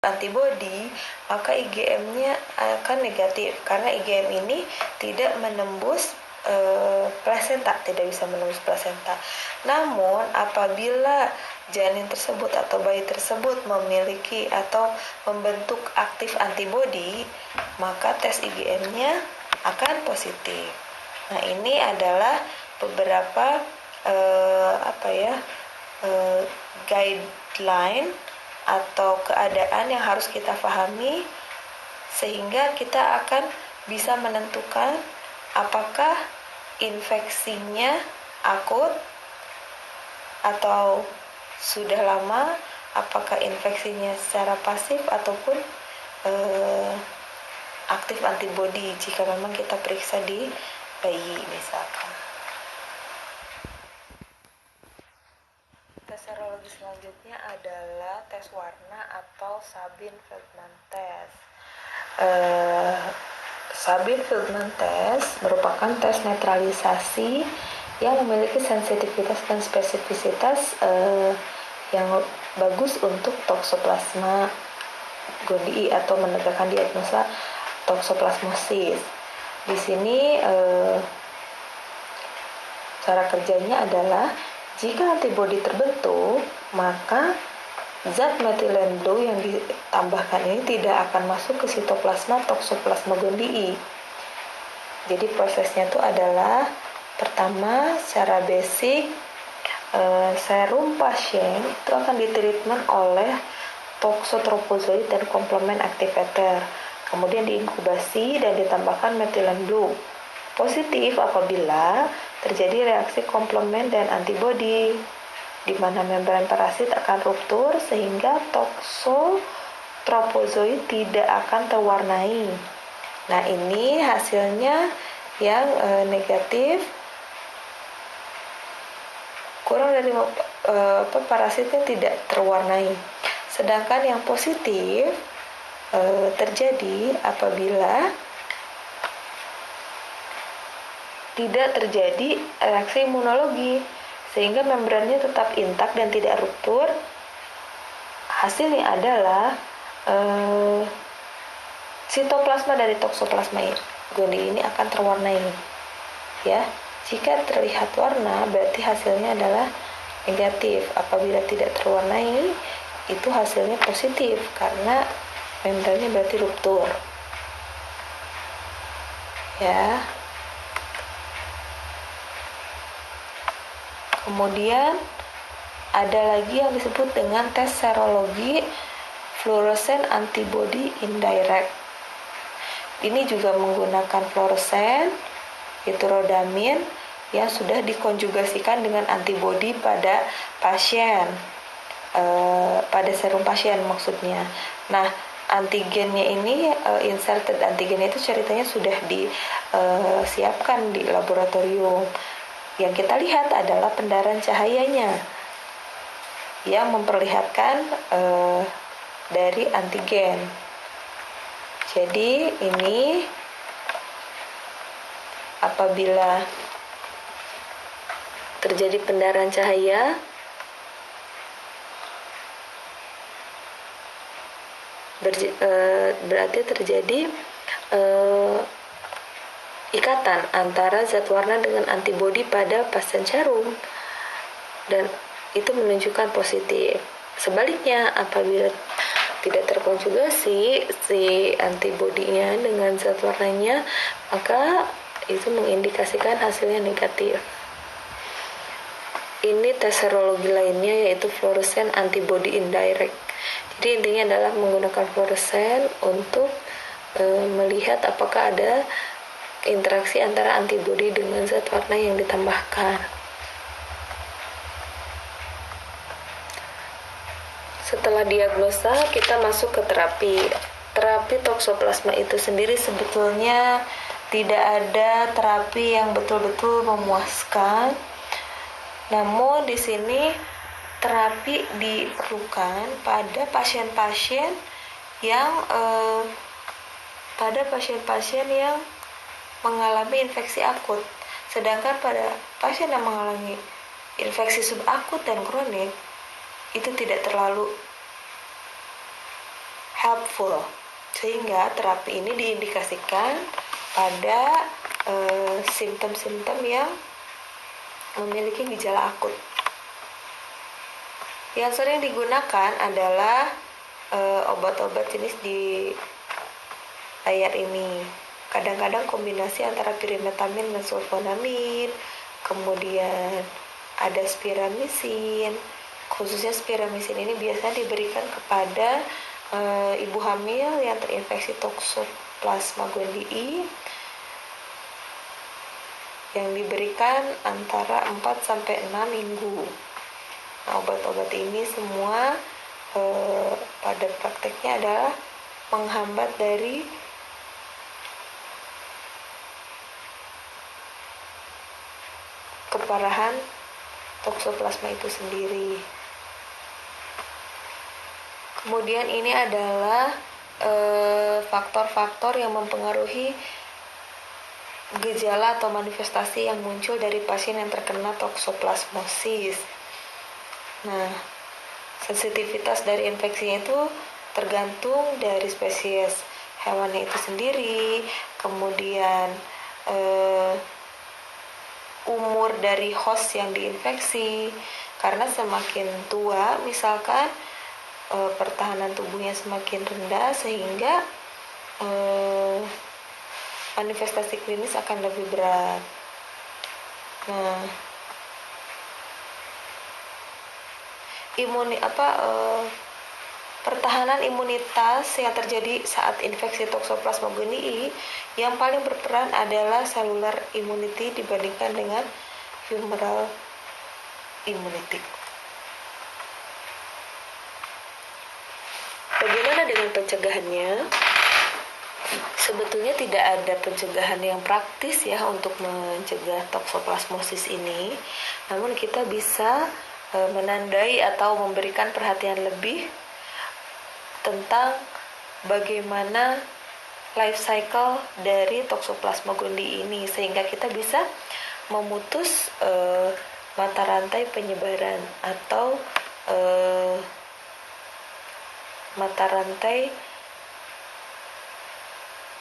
antibodi, maka IgM-nya akan negatif karena IgM ini tidak menembus plasenta, tidak bisa menembus plasenta. Namun apabila janin tersebut atau bayi tersebut memiliki atau membentuk aktif antibodi, maka tes IgM-nya akan positif. Nah, ini adalah beberapa guideline atau keadaan yang harus kita pahami sehingga kita akan bisa menentukan apakah infeksinya akut atau sudah lama, apakah infeksinya secara pasif ataupun aktif antibodi jika memang kita periksa di bayi misalkan. Tes serologi selanjutnya adalah tes warna atau Sabin-Feldman test. Sabin-Feldman test merupakan tes netralisasi yang memiliki sensitivitas dan spesifisitas yang bagus untuk toksoplasma gondii atau menegakkan diagnosa toksoplasmosis. Di sini cara kerjanya adalah jika antibodi terbentuk, maka zat metilen blue yang ditambahkan ini tidak akan masuk ke sitoplasma toksoplasma gondii. Jadi prosesnya itu adalah pertama secara basic serum pasien itu akan ditreatment oleh toxotropozoid dan komplement activator. Kemudian diinkubasi dan ditambahkan metilen blue. Positif apabila terjadi reaksi komplement dan antibodi, di mana membran parasit akan ruptur sehingga toxotropozoid tidak akan terwarnai. Nah, ini hasilnya yang negatif, kurang dari parasitnya tidak terwarnai. Sedangkan yang positif terjadi apabila tidak terjadi reaksi imunologi sehingga membrannya tetap intak dan tidak ruptur. Hasilnya adalah sitoplasma dari toksoplasma gondii ini akan terwarnai. Ya, jika terlihat warna berarti hasilnya adalah negatif. Apabila tidak terwarnai itu hasilnya positif karena membrannya berarti ruptur. Ya. Kemudian ada lagi yang disebut dengan tes serologi fluorescent antibody indirect. Ini juga menggunakan fluoresen, itu rodamin yang sudah dikonjugasikan dengan antibodi pada pasien, pada serum pasien maksudnya. Nah, antigennya ini, inserted antigennya itu ceritanya sudah disiapkan di laboratorium. Yang kita lihat adalah pendarahan cahayanya yang memperlihatkan dari antigen. Jadi ini apabila terjadi pendarahan cahaya, berarti terjadi ikatan antara zat warna dengan antibodi pada pasien serum dan itu menunjukkan positif. Sebaliknya, apabila tidak terkonjugasi si antibodinya dengan zat warnanya, maka itu mengindikasikan hasilnya negatif. Ini tes serologi lainnya yaitu fluorescent antibody indirect. Jadi intinya adalah menggunakan fluoresen untuk melihat apakah ada interaksi antara antibodi dengan zat warna yang ditambahkan. Setelah diagnosa, kita masuk ke terapi. Terapi toksoplasma itu sendiri sebetulnya tidak ada terapi yang betul-betul memuaskan. Namun di sini terapi diperlukan pada pasien-pasien yang mengalami infeksi akut. Sedangkan pada pasien yang mengalami infeksi subakut dan kronik itu tidak terlalu helpful, sehingga terapi ini diindikasikan pada simptom-simptom yang memiliki gejala akut. Yang sering digunakan adalah obat-obat jenis di layar ini. Kadang-kadang kombinasi antara pirimetamin dan sulfonamid, kemudian ada spiramisin. Khususnya spiramisin ini biasanya diberikan kepada ibu hamil yang terinfeksi Toxoplasma gondii, yang diberikan antara 4-6 minggu. Nah, obat-obat ini semua pada prakteknya adalah menghambat dari keparahan toksoplasma itu sendiri. Kemudian ini adalah faktor-faktor yang mempengaruhi gejala atau manifestasi yang muncul dari pasien yang terkena toksoplasmosis. Nah, sensitivitas dari infeksinya itu tergantung dari spesies hewannya itu sendiri, kemudian umur dari host yang diinfeksi. Karena semakin tua, misalkan pertahanan tubuhnya semakin rendah, sehingga manifestasi klinis akan lebih berat. Nah, pertahanan imunitas yang terjadi saat infeksi Toxoplasma gondii yang paling berperan adalah cellular immunity dibandingkan dengan humoral immunity. Bagaimana dengan pencegahannya? Sebetulnya tidak ada pencegahan yang praktis ya untuk mencegah toksoplasmosis ini. Namun kita bisa menandai atau memberikan perhatian lebih tentang bagaimana life cycle dari Toxoplasma gondii ini, sehingga kita bisa memutus mata rantai penyebaran atau mata rantai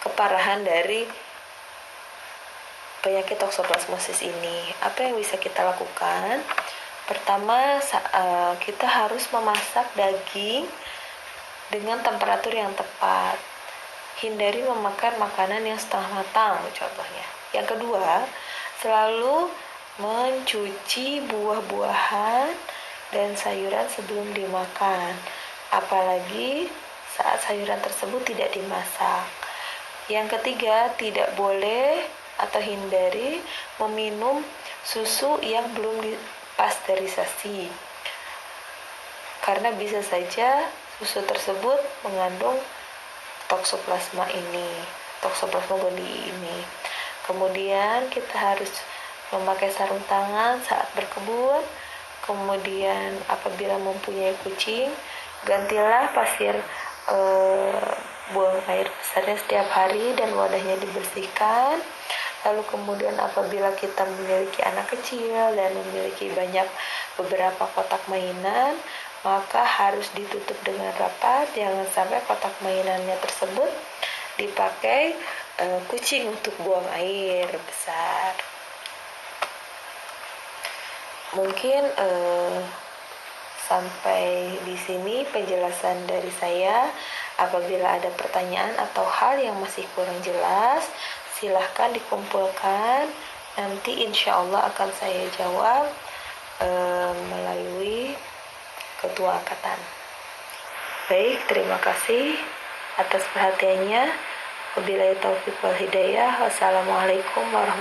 keparahan dari penyakit toksoplasmosis ini. Apa yang bisa kita lakukan? Pertama, kita harus memasak daging dengan temperatur yang tepat. Hindari memakan makanan yang setengah matang, contohnya. Yang kedua, selalu mencuci buah-buahan dan sayuran sebelum dimakan, apalagi saat sayuran tersebut tidak dimasak. Yang ketiga, tidak boleh atau hindari meminum susu yang belum dipasteurisasi, karena bisa saja susu tersebut mengandung toksoplasma gondii ini. Kemudian kita harus memakai sarung tangan saat berkebun. Kemudian apabila mempunyai kucing, gantilah pasir buang air besarnya setiap hari dan wadahnya dibersihkan. Lalu kemudian apabila kita memiliki anak kecil dan memiliki beberapa kotak mainan, maka harus ditutup dengan rapat. Jangan sampai kotak mainannya tersebut dipakai kucing untuk buang air besar. Mungkin sampai di sini penjelasan dari saya. Apabila ada pertanyaan atau hal yang masih kurang jelas, silahkan dikumpulkan. Nanti insya Allah akan saya jawab melalui ketua angkatan. Baik, terima kasih atas perhatiannya. Wabillahi taufiq wal hidayah. Wassalamualaikum warahmatullahi wabarakatuh.